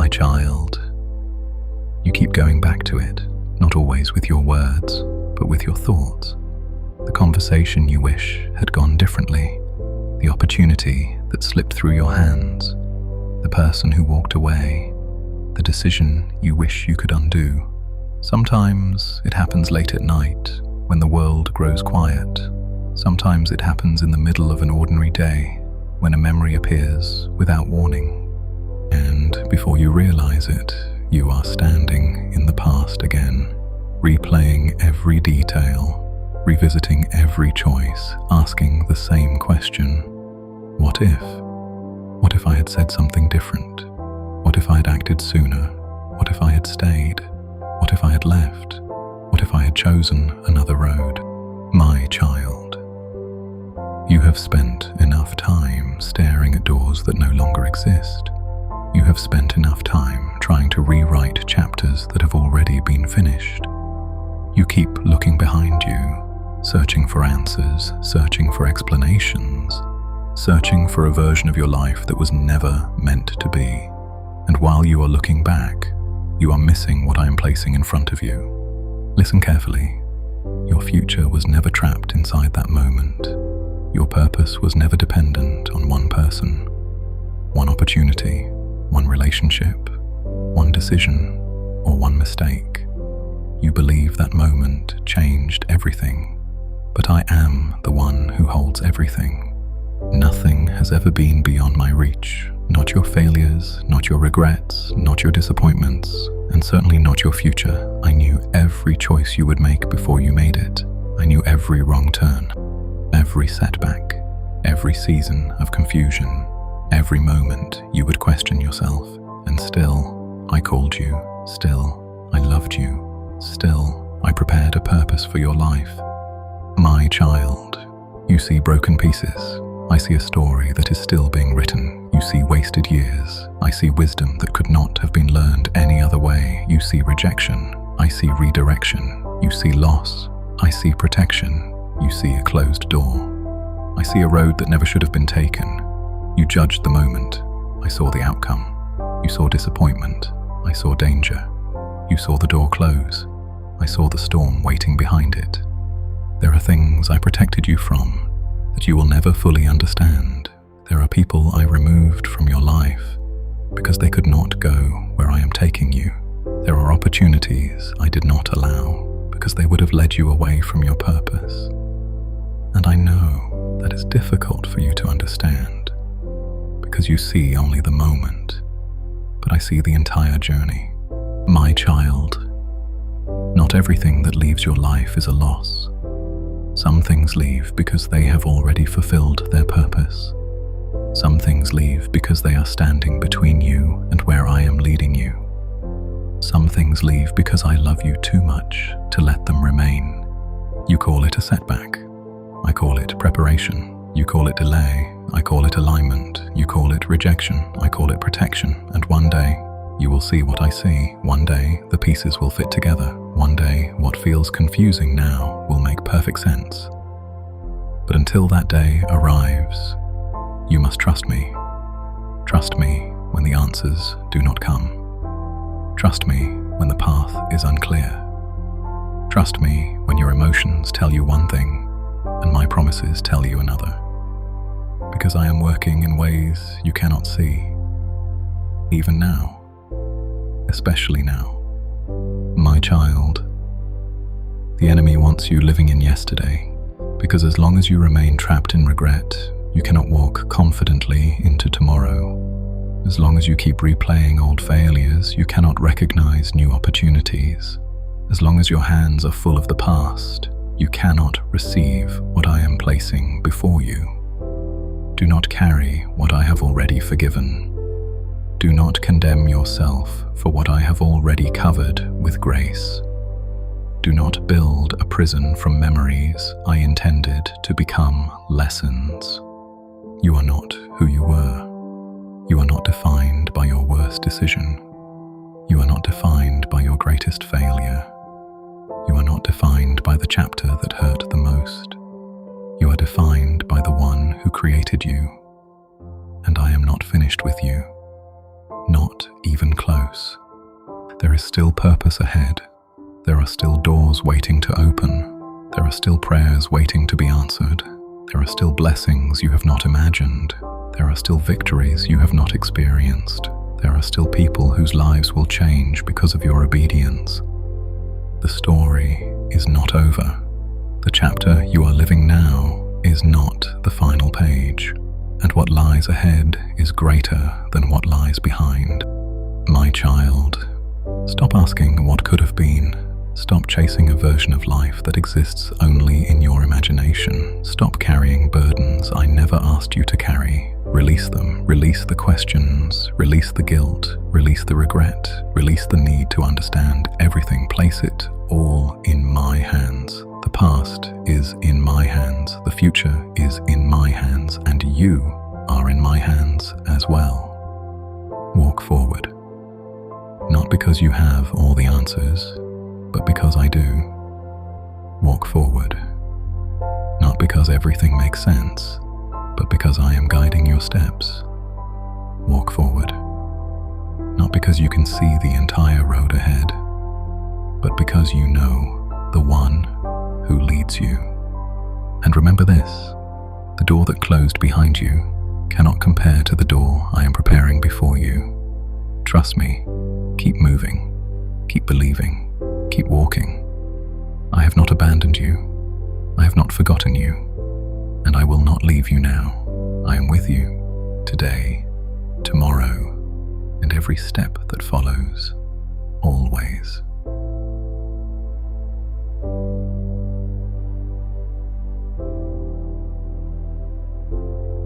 My child, you keep going back to it, not always with your words, but with your thoughts. The conversation you wish had gone differently, the opportunity that slipped through your hands, the person who walked away, the decision you wish you could undo. Sometimes it happens late at night, when the world grows quiet. Sometimes it happens in the middle of an ordinary day, when a memory appears without warning. And before you realize it, you are standing in the past again, replaying every detail, revisiting every choice, asking the same question. What if? What if I had said something different? What if I had acted sooner? What if I had stayed? What if I had left? What if I had chosen another road? My child, you have spent enough time staring at doors that no longer exist. You have spent enough time trying to rewrite chapters that have already been finished. You keep looking behind you, searching for answers, searching for explanations, searching for a version of your life that was never meant to be. And while you are looking back, you are missing what I am placing in front of you. Listen carefully. Your future was never trapped inside that moment. Your purpose was never dependent on one person, one opportunity, one relationship, one decision, or one mistake. You believe that moment changed everything, but I am the one who holds everything. Nothing has ever been beyond my reach, not your failures, not your regrets, not your disappointments, and certainly not your future. I knew every choice you would make before you made it. I knew every wrong turn, every setback, every season of confusion, every moment you would question yourself. And still, I called you. Still, I loved you. Still, I prepared a purpose for your life. My child, you see broken pieces. I see a story that is still being written. You see wasted years. I see wisdom that could not have been learned any other way. You see rejection. I see redirection. You see loss. I see protection. You see a closed door. I see a road that never should have been taken. You judged the moment. I saw the outcome. You saw disappointment. I saw danger. You saw the door close. I saw the storm waiting behind it. There are things I protected you from that you will never fully understand. There are people I removed from your life because they could not go where I am taking you. There are opportunities I did not allow because they would have led you away from your purpose. And I know that it's difficult for you to understand because you see only the moment, but I see the entire journey. My child, not everything that leaves your life is a loss. Some things leave because they have already fulfilled their purpose. Some things leave because they are standing between you and where I am leading you. Some things leave because I love you too much to let them remain. You call it a setback. I call it preparation. You call it delay. I call it alignment. You call it rejection. I call it protection. And one day, you will see what I see. One day, the pieces will fit together. One day, what feels confusing now will make perfect sense. But until that day arrives, you must trust me. Trust me when the answers do not come. Trust me when the path is unclear. Trust me when your emotions tell you one thing and my promises tell you another. Because I am working in ways you cannot see. Even now. Especially now. My child, the enemy wants you living in yesterday, because as long as you remain trapped in regret, you cannot walk confidently into tomorrow. As long as you keep replaying old failures, you cannot recognize new opportunities. As long as your hands are full of the past, you cannot receive what I am placing before you. Do not carry what I have already forgiven. Do not condemn yourself for what I have already covered with grace. Do not build a prison from memories I intended to become lessons. You are not who you were. You are not defined by your worst decision. You are not defined by your greatest failure. You are not defined by the chapter that hurt the most. You are defined by the one who created you. And I am not finished with you. Not not even close. There is still purpose ahead. There are still doors waiting to open. There are still prayers waiting to be answered. There are still blessings you have not imagined. There are still victories you have not experienced. There are still people whose lives will change because of your obedience. The story is not over. The chapter you are living now is not the final page, and what lies ahead is greater than what lies behind. My child, stop asking what could have been. Stop chasing a version of life that exists only in your imagination. Stop carrying burdens I never asked you to carry. Release them. Release the questions. Release the guilt. Release the regret. Release the need to understand everything. Place it all in my hands. The past is in my hands. The future is in my hands. And you are in my hands as well. Walk forward. Not because you have all the answers, but because I do. Walk forward. Not because everything makes sense, but because I am guiding your steps. Walk forward. Not because you can see the entire road ahead, but because you know the one who leads you. And remember this, the door that closed behind you cannot compare to the door I am preparing before you. Trust me, keep moving, keep believing, keep walking. I have not abandoned you. I have not forgotten you. And I will not leave you now. I am with you today, tomorrow, and every step that follows.